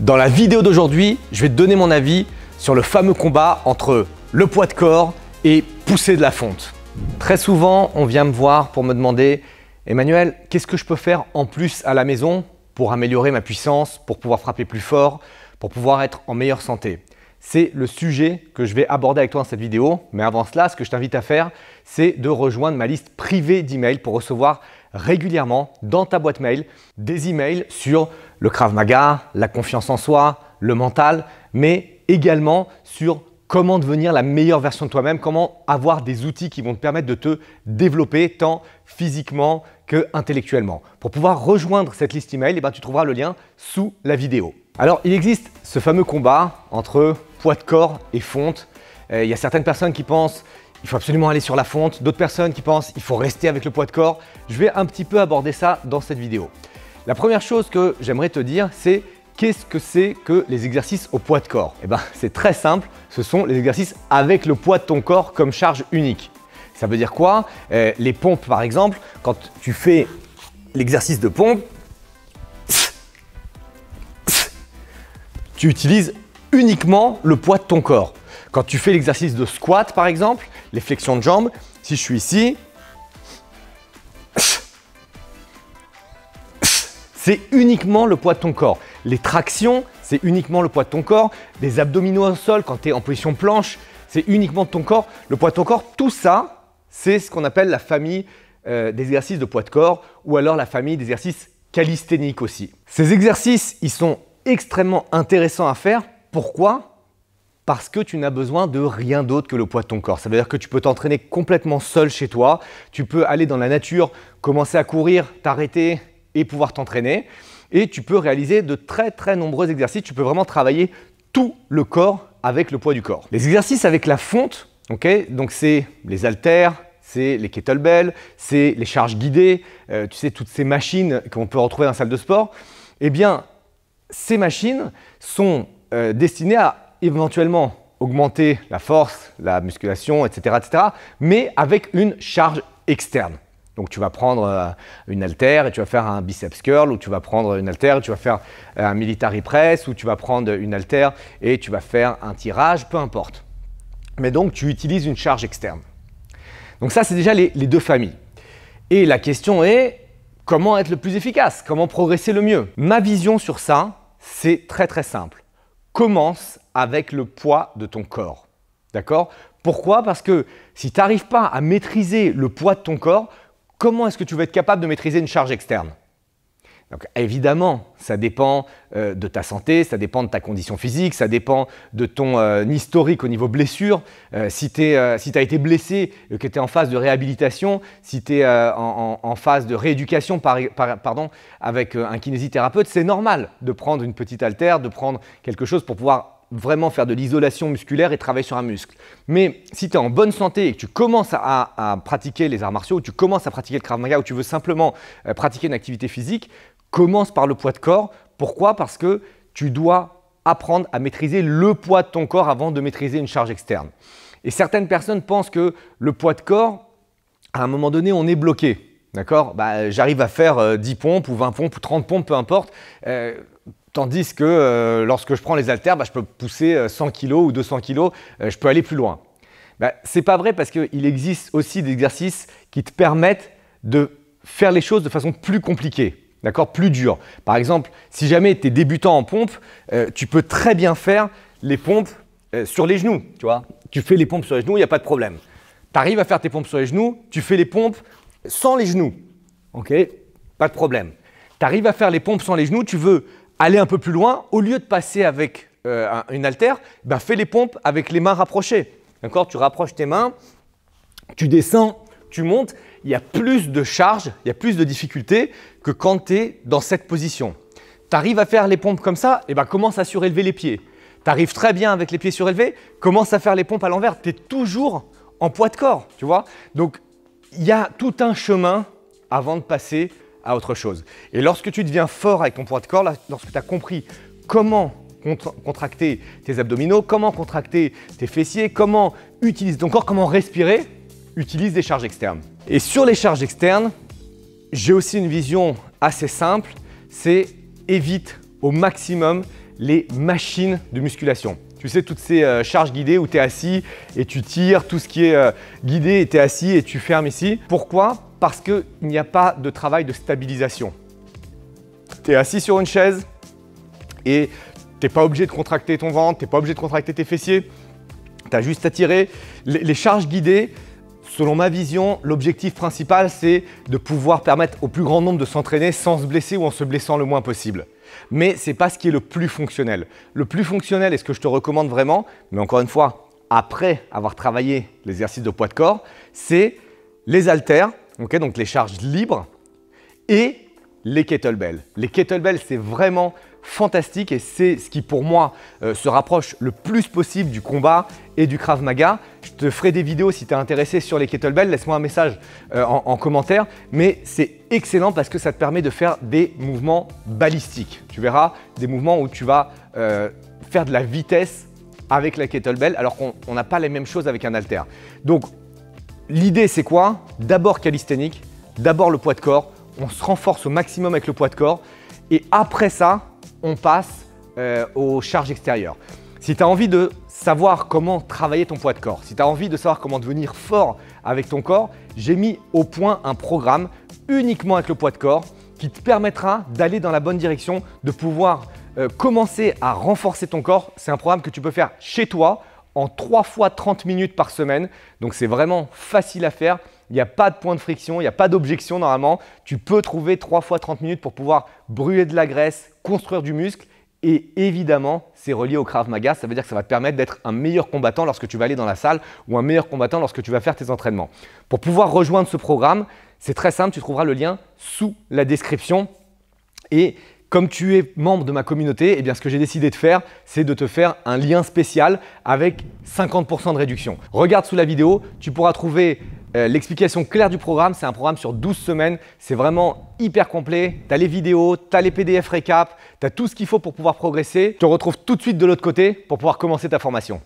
Dans la vidéo d'aujourd'hui, je vais te donner mon avis sur le fameux combat entre le poids de corps et pousser de la fonte. Très souvent, on vient me voir pour me demander « Emmanuel, qu'est-ce que je peux faire en plus à la maison pour améliorer ma puissance, pour pouvoir frapper plus fort, pour pouvoir être en meilleure santé ?» C'est le sujet que je vais aborder avec toi dans cette vidéo. Mais avant cela, ce que je t'invite à faire, c'est de rejoindre ma liste privée d'emails pour recevoir régulièrement dans ta boîte mail des emails sur le Krav Maga, la confiance en soi, le mental, mais également sur comment devenir la meilleure version de toi-même, comment avoir des outils qui vont te permettre de te développer tant physiquement que intellectuellement. Pour pouvoir rejoindre cette liste email, tu trouveras le lien sous la vidéo. Alors, il existe ce fameux combat entre poids de corps et fonte. Il y a certaines personnes qui pensent il faut absolument aller sur la fonte, d'autres personnes qui pensent il faut rester avec le poids de corps. Je vais un petit peu aborder ça dans cette vidéo. La première chose que j'aimerais te dire, c'est qu'est-ce que c'est que les exercices au poids de corps? C'est très simple, ce sont les exercices avec le poids de ton corps comme charge unique. Ça veut dire quoi? Les pompes par exemple, quand tu fais l'exercice de pompe, tu utilises uniquement le poids de ton corps. Quand tu fais l'exercice de squat par exemple, les flexions de jambes, si je suis ici, c'est uniquement le poids de ton corps. Les tractions, c'est uniquement le poids de ton corps. Les abdominaux au sol, quand tu es en position planche, c'est uniquement de ton corps. Le poids de ton corps, tout ça, c'est ce qu'on appelle la famille d'exercices de poids de corps ou alors la famille d'exercices calisthéniques aussi. Ces exercices, ils sont extrêmement intéressants à faire. Pourquoi ? Parce que tu n'as besoin de rien d'autre que le poids de ton corps. Ça veut dire que tu peux t'entraîner complètement seul chez toi. Tu peux aller dans la nature, commencer à courir, t'arrêter et pouvoir t'entraîner. Et tu peux réaliser de très nombreux exercices. Tu peux vraiment travailler tout le corps avec le poids du corps. Les exercices avec la fonte, donc c'est les haltères, c'est les kettlebells, c'est les charges guidées, tu sais, toutes ces machines qu'on peut retrouver dans la salle de sport. Eh bien, ces machines sont destinées à éventuellement augmenter la force, la musculation, etc., mais avec une charge externe. Donc, tu vas prendre une haltère et tu vas faire un biceps curl, ou tu vas prendre une haltère et tu vas faire un military press, ou tu vas prendre une haltère et tu vas faire un tirage, peu importe. Mais donc, tu utilises une charge externe. Donc ça, c'est déjà les deux familles. Et la question est, comment être le plus efficace? Comment progresser le mieux? Ma vision sur ça, c'est très simple. Commence avec le poids de ton corps. D'accord? Pourquoi? Parce que si tu n'arrives pas à maîtriser le poids de ton corps, comment est-ce que tu vas être capable de maîtriser une charge externe? Donc, évidemment, ça dépend de ta santé, ça dépend de ta condition physique, ça dépend de ton historique au niveau blessure. Si tu as été blessé, que tu es en phase de réhabilitation, si tu es en phase de rééducation avec un kinésithérapeute, c'est normal de prendre une petite haltère, de prendre quelque chose pour pouvoir vraiment faire de l'isolation musculaire et travailler sur un muscle. Mais si tu es en bonne santé et que tu commences à pratiquer les arts martiaux, ou tu commences à pratiquer le Krav Maga, ou tu veux simplement pratiquer une activité physique, commence par le poids de corps. Pourquoi? Parce que tu dois apprendre à maîtriser le poids de ton corps avant de maîtriser une charge externe. Et certaines personnes pensent que le poids de corps, à un moment donné, on est bloqué. D'accord? J'arrive à faire 10 pompes ou 20 pompes ou 30 pompes, peu importe. Tandis que lorsque je prends les haltères, je peux pousser 100 kg ou 200 kg, je peux aller plus loin. Ce n'est pas vrai parce qu'il existe aussi des exercices qui te permettent de faire les choses de façon plus compliquée, d'accord, plus dure. Par exemple, si jamais tu es débutant en pompe, tu peux très bien faire les pompes sur les genoux. Tu vois, tu fais les pompes sur les genoux, il n'y a pas de problème. Tu arrives à faire tes pompes sur les genoux, tu fais les pompes sans les genoux. Ok, pas de problème. Tu arrives à faire les pompes sans les genoux, tu veux aller un peu plus loin, au lieu de passer avec une haltère, fais les pompes avec les mains rapprochées. D'accord? Tu rapproches tes mains, tu descends, tu montes. Il y a plus de charge, il y a plus de difficulté que quand tu es dans cette position. Tu arrives à faire les pompes comme ça, commence à surélever les pieds. Tu arrives très bien avec les pieds surélevés, commence à faire les pompes à l'envers. Tu es toujours en poids de corps, tu vois? Donc, il y a tout un chemin avant de passer à autre chose. Et lorsque tu deviens fort avec ton poids de corps, lorsque tu as compris comment contracter tes abdominaux, comment contracter tes fessiers, comment utiliser ton corps, comment respirer, utilise des charges externes. Et sur les charges externes, j'ai aussi une vision assez simple, c'est évite au maximum les machines de musculation. Tu sais, toutes ces charges guidées où tu es assis et tu tires, tout ce qui est guidé et tu es assis et tu fermes ici. Pourquoi? Parce qu'il n'y a pas de travail de stabilisation. Tu es assis sur une chaise et tu n'es pas obligé de contracter ton ventre, tu n'es pas obligé de contracter tes fessiers. Tu as juste à tirer. Les charges guidées, selon ma vision, l'objectif principal, c'est de pouvoir permettre au plus grand nombre de s'entraîner sans se blesser ou en se blessant le moins possible. Mais ce n'est pas ce qui est le plus fonctionnel. Le plus fonctionnel, et ce que je te recommande vraiment, mais encore une fois, après avoir travaillé l'exercice de poids de corps, c'est les haltères, okay, donc les charges libres, et les kettlebells. Les kettlebells, c'est vraiment fantastique et c'est ce qui pour moi se rapproche le plus possible du combat et du Krav Maga. Je te ferai des vidéos si tu es intéressé sur les kettlebells, laisse-moi un message en commentaire, mais c'est excellent parce que ça te permet de faire des mouvements balistiques. Tu verras des mouvements où tu vas faire de la vitesse avec la kettlebell alors qu'on n'a pas les mêmes choses avec un haltère. Donc l'idée c'est quoi? D'abord calisthénique, d'abord le poids de corps, on se renforce au maximum avec le poids de corps et après ça, on passe aux charges extérieures. Si tu as envie de savoir comment travailler ton poids de corps, si tu as envie de savoir comment devenir fort avec ton corps, j'ai mis au point un programme uniquement avec le poids de corps qui te permettra d'aller dans la bonne direction, de pouvoir commencer à renforcer ton corps. C'est un programme que tu peux faire chez toi en 3 fois 30 minutes par semaine. Donc c'est vraiment facile à faire. Il n'y a pas de point de friction, il n'y a pas d'objection normalement. Tu peux trouver 3 fois 30 minutes pour pouvoir brûler de la graisse, construire du muscle. Et évidemment, c'est relié au Krav Maga. Ça veut dire que ça va te permettre d'être un meilleur combattant lorsque tu vas aller dans la salle ou un meilleur combattant lorsque tu vas faire tes entraînements. Pour pouvoir rejoindre ce programme, c'est très simple. Tu trouveras le lien sous la description. Et comme tu es membre de ma communauté, eh bien, ce que j'ai décidé de faire, c'est de te faire un lien spécial avec 50% de réduction. Regarde sous la vidéo, tu pourras trouver l'explication claire du programme. C'est un programme sur 12 semaines. C'est vraiment hyper complet. Tu as les vidéos, tu as les PDF récap, tu as tout ce qu'il faut pour pouvoir progresser. Je te retrouve tout de suite de l'autre côté pour pouvoir commencer ta formation.